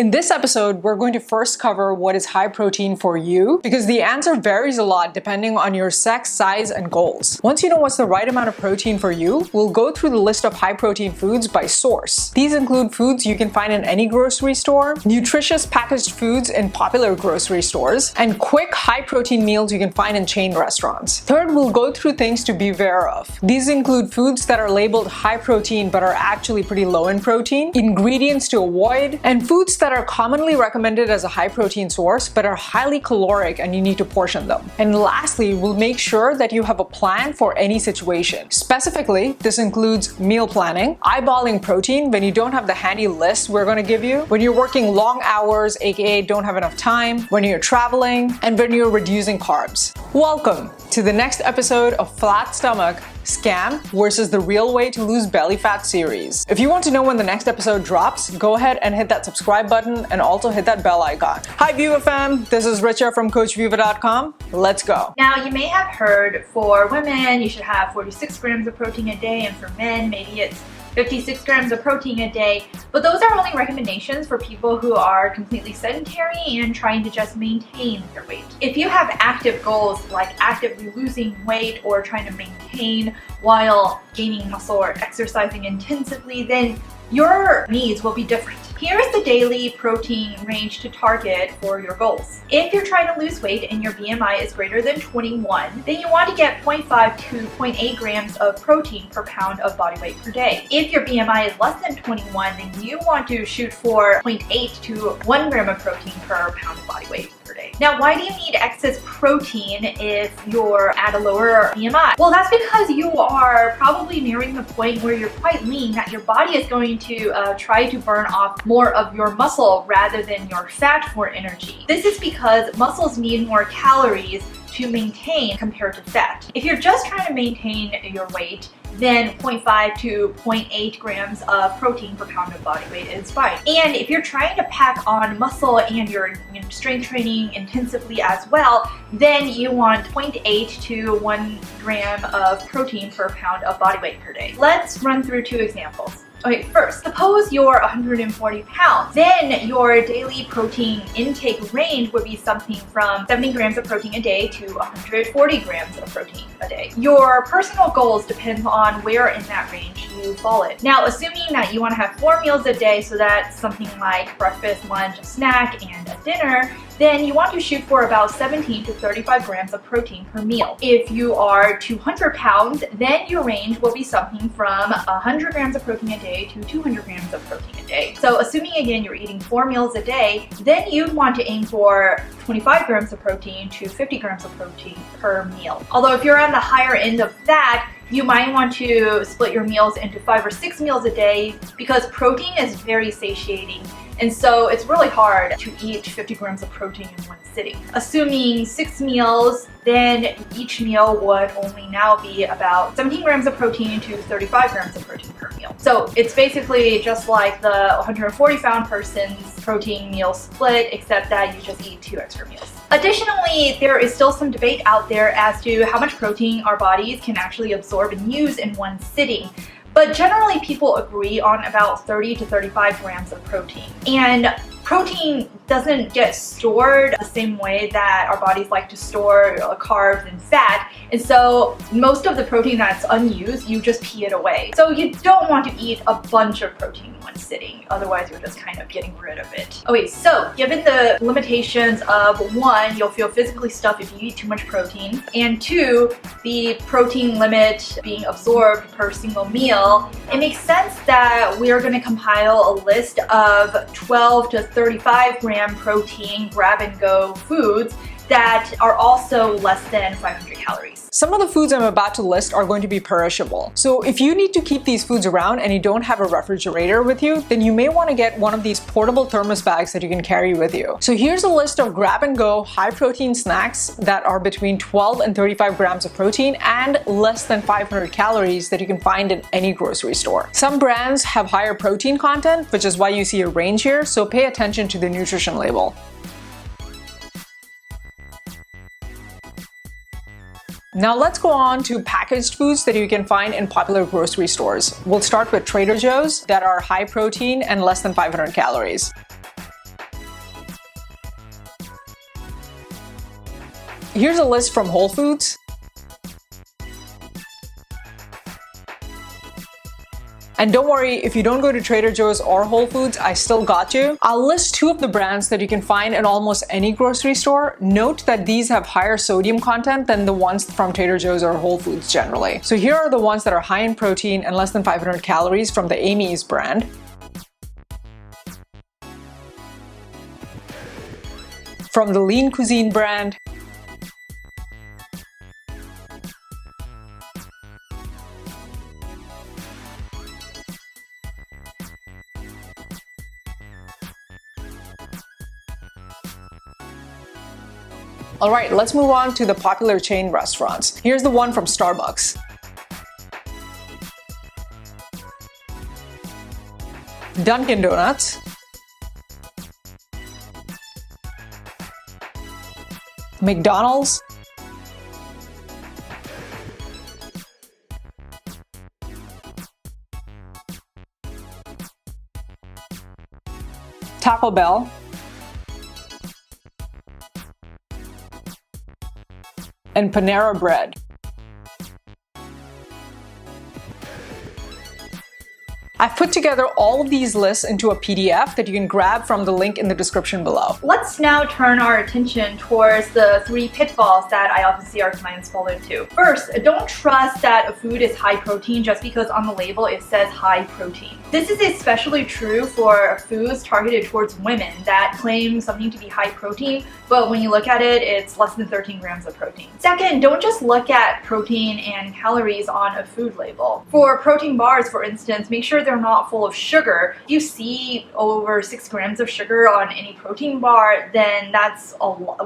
In this episode, we're going to first cover what is high protein for you, because the answer varies a lot depending on your sex, size, and goals. Once you know what's the right amount of protein for you, we'll go through the list of high protein foods by source. These include foods you can find in any grocery store, nutritious packaged foods in popular grocery stores, and quick high protein meals you can find in chain restaurants. Third, we'll go through things to be aware of. These include foods that are labeled high protein but are actually pretty low in protein, ingredients to avoid, and foods that are commonly recommended as a high protein source but are highly caloric and you need to portion them. And lastly, we'll make sure that you have a plan for any situation. Specifically, this includes meal planning, eyeballing protein when you don't have the handy list we're going to give you, when you're working long hours, aka don't have enough time, when you're traveling, and when you're reducing carbs. Welcome to the next episode of Flat Stomach Scam versus the Real Way to Lose Belly Fat series. If you want to know when the next episode drops, go ahead and hit that subscribe button and also hit that bell icon. Hi Viva fam, this is Richa from CoachViva.com. Let's go. Now you may have heard for women you should have 46 grams of protein a day, and for men maybe it's 56 grams of protein a day, but those are only recommendations for people who are completely sedentary and trying to just maintain their weight. If you have active goals like actively losing weight or trying to maintain while gaining muscle or exercising intensively, then your needs will be different. Here's the daily protein range to target for your goals. If you're trying to lose weight and your BMI is greater than 21, then you want to get 0.5 to 0.8 grams of protein per pound of body weight per day. If your BMI is less than 21, then you want to shoot for 0.8 to 1 gram of protein per pound of body weight per day. Now, why do you need excess protein if you're at a lower BMI? Well, that's because you are probably nearing the point where you're quite lean, that your body is going to try to burn off more of your muscle rather than your fat for energy. This is because muscles need more calories to maintain compared to fat. If you're just trying to maintain your weight, then 0.5 to 0.8 grams of protein per pound of body weight is fine. And if you're trying to pack on muscle and you're strength training intensively as well, then you want 0.8 to 1 gram of protein per pound of body weight per day. Let's run through two examples. Okay, first, suppose you're 140 pounds. Then your daily protein intake range would be something from 70 grams of protein a day to 140 grams of protein a day. Your personal goals depend on where in that range you fall in. Now, assuming that you want to have 4 meals a day, so that's something like breakfast, lunch, a snack, and a dinner, then you want to shoot for about 17 to 35 grams of protein per meal. If you are 200 pounds, then your range will be something from 100 grams of protein a day to 200 grams of protein a day. So assuming again you're eating 4 meals a day, then you'd want to aim for 25 grams of protein to 50 grams of protein per meal. Although if you're on the higher end of that, you might want to split your meals into 5 or 6 meals a day, because protein is very satiating. And so it's really hard to eat 50 grams of protein in one sitting. Assuming 6 meals, then each meal would only now be about 17 grams of protein to 35 grams of protein per meal. So it's basically just like the 140 pound person's protein meal split, except that you just eat 2 extra meals. Additionally, there is still some debate out there as to how much protein our bodies can actually absorb and use in one sitting. But generally people agree on about 30 to 35 grams of protein. And protein doesn't get stored the same way that our bodies like to store carbs and fat. And so most of the protein that's unused, you just pee it away. So you don't want to eat a bunch of protein in one sitting. Otherwise, you're just kind of getting rid of it. Okay, so given the limitations of 1, you'll feel physically stuffed if you eat too much protein, and 2, the protein limit being absorbed per single meal, it makes sense that we are going to compile a list of 12 to 35 gram protein grab-and-go foods that are also less than 500 calories. Some of the foods I'm about to list are going to be perishable. So if you need to keep these foods around and you don't have a refrigerator with you, then you may want to get one of these portable thermos bags that you can carry with you. So here's a list of grab-and-go high-protein snacks that are between 12 and 35 grams of protein and less than 500 calories that you can find in any grocery store. Some brands have higher protein content, which is why you see a range here, so pay attention to the nutrition label. Now let's go on to packaged foods that you can find in popular grocery stores. We'll start with Trader Joe's that are high protein and less than 500 calories. Here's a list from Whole Foods. And don't worry, if you don't go to Trader Joe's or Whole Foods, I still got you. I'll list 2 of the brands that you can find in almost any grocery store. Note that these have higher sodium content than the ones from Trader Joe's or Whole Foods generally. So here are the ones that are high in protein and less than 500 calories from the Amy's brand. From the Lean Cuisine brand. Alright, let's move on to the popular chain restaurants. Here's the one from Starbucks. Dunkin' Donuts. McDonald's. Taco Bell. And Panera Bread. I've put together all of these lists into a PDF that you can grab from the link in the description below. Let's now turn our attention towards the 3 pitfalls that I often see our clients fall into. First, don't trust that a food is high protein just because on the label it says high protein. This is especially true for foods targeted towards women that claim something to be high protein, but when you look at it, it's less than 13 grams of protein. Second, don't just look at protein and calories on a food label. For protein bars, for instance, make sure they're not full of sugar. If you see over 6 grams of sugar on any protein bar, then that's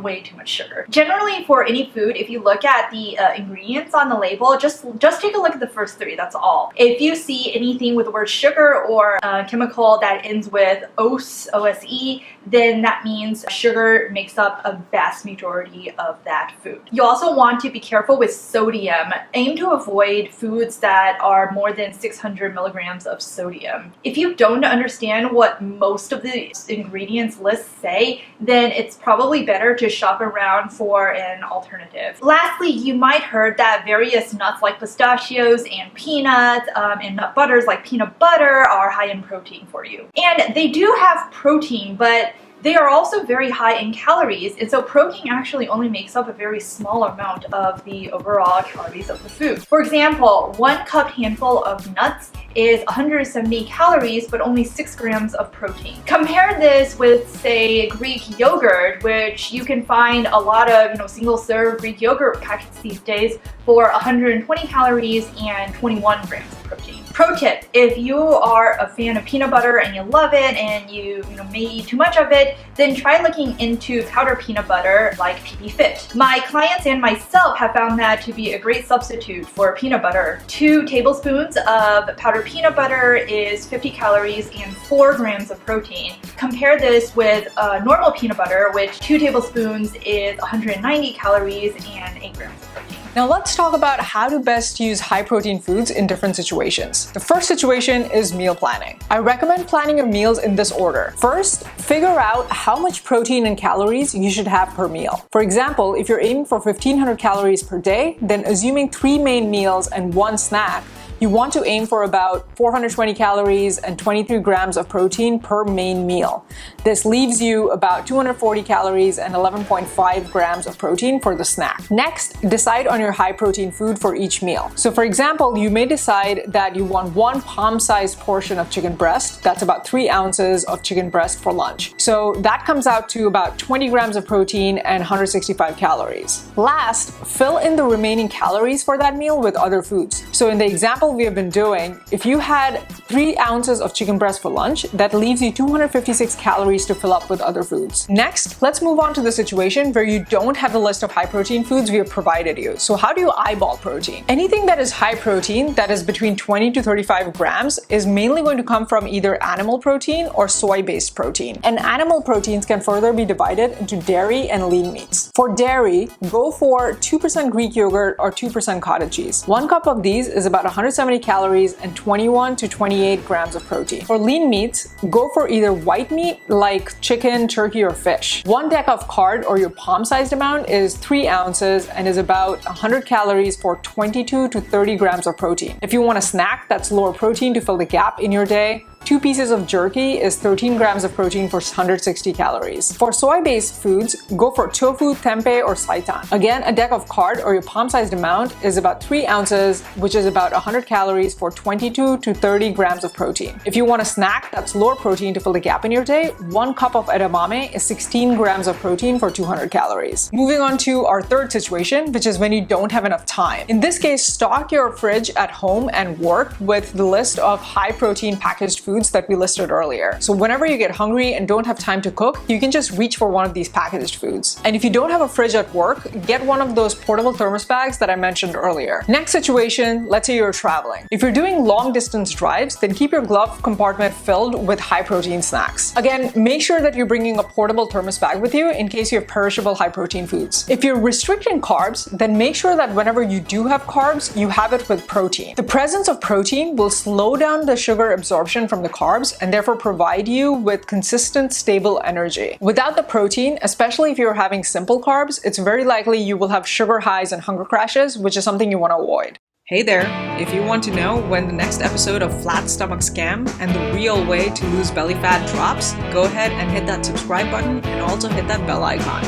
way too much sugar. Generally, for any food, if you look at the ingredients on the label, just take a look at the first 3, that's all. If you see anything with the word sugar or a chemical that ends with OSE, then that means sugar makes up a vast majority of that food. You also want to be careful with sodium. Aim to avoid foods that are more than 600 milligrams of sodium. If you don't understand what most of the ingredients lists say, then it's probably better to shop around for an alternative. Lastly, you might heard that various nuts like pistachios and peanuts and nut butters like peanut butter are high in protein for you. And they do have protein, but they are also very high in calories, and so protein actually only makes up a very small amount of the overall calories of the food. For example, 1 cup handful of nuts is 170 calories, but only 6 grams of protein. Compare this with, say, Greek yogurt, which you can find a lot of, single-serve Greek yogurt packets these days for 120 calories and 21 grams of protein. Pro tip, if you are a fan of peanut butter and you love it and you may eat too much of it, then try looking into powdered peanut butter like PB Fit. My clients and myself have found that to be a great substitute for peanut butter. 2 tablespoons of powdered peanut butter is 50 calories and 4 grams of protein. Compare this with normal peanut butter, which 2 tablespoons is 190 calories and 8 grams of protein. Now let's talk about how to best use high protein foods in different situations. The first situation is meal planning. I recommend planning your meals in this order. First, figure out how much protein and calories you should have per meal. For example, if you're aiming for 1500 calories per day, then assuming 3 main meals and 1 snack, you want to aim for about 420 calories and 23 grams of protein per main meal. This leaves you about 240 calories and 11.5 grams of protein for the snack. Next, decide on your high protein food for each meal. So for example, you may decide that you want 1 palm-sized portion of chicken breast. That's about 3 ounces of chicken breast for lunch. So that comes out to about 20 grams of protein and 165 calories. Last, fill in the remaining calories for that meal with other foods. So in the example we have been doing, if you had 3 ounces of chicken breast for lunch, that leaves you 256 calories to fill up with other foods. Next, let's move on to the situation where you don't have the list of high protein foods we have provided you. So how do you eyeball protein? Anything that is high protein, that is between 20 to 35 grams, is mainly going to come from either animal protein or soy-based protein. And animal proteins can further be divided into dairy and lean meats. For dairy, go for 2% Greek yogurt or 2% cottage cheese. 1 cup of these is about 170 calories and 21 to 28 grams of protein. For lean meats, go for either white meat like chicken, turkey, or fish. 1 deck of card or your palm-sized amount is 3 ounces and is about 100 calories for 22 to 30 grams of protein. If you want a snack that's lower protein to fill the gap in your day, 2 pieces of jerky is 13 grams of protein for 160 calories. For soy-based foods, go for tofu, tempeh, or seitan. Again, a deck of card or your palm-sized amount is about 3 ounces, which is about 100 calories for 22 to 30 grams of protein. If you want a snack that's lower protein to fill the gap in your day, 1 cup of edamame is 16 grams of protein for 200 calories. Moving on to our third situation, which is when you don't have enough time. In this case, stock your fridge at home and work with the list of high-protein packaged foods that we listed earlier. So whenever you get hungry and don't have time to cook, you can just reach for one of these packaged foods. And if you don't have a fridge at work, get one of those portable thermos bags that I mentioned earlier. Next situation, let's say you're traveling. If you're doing long distance drives, then keep your glove compartment filled with high protein snacks. Again, make sure that you're bringing a portable thermos bag with you in case you have perishable high protein foods. If you're restricting carbs, then make sure that whenever you do have carbs, you have it with protein. The presence of protein will slow down the sugar absorption from the carbs and therefore provide you with consistent, stable energy. Without the protein, especially if you're having simple carbs, it's very likely you will have sugar highs and hunger crashes, which is something you want to avoid. Hey there! If you want to know when the next episode of Flat Stomach Scam and the real way to lose belly fat drops, go ahead and hit that subscribe button and also hit that bell icon.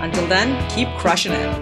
Until then, keep crushing it!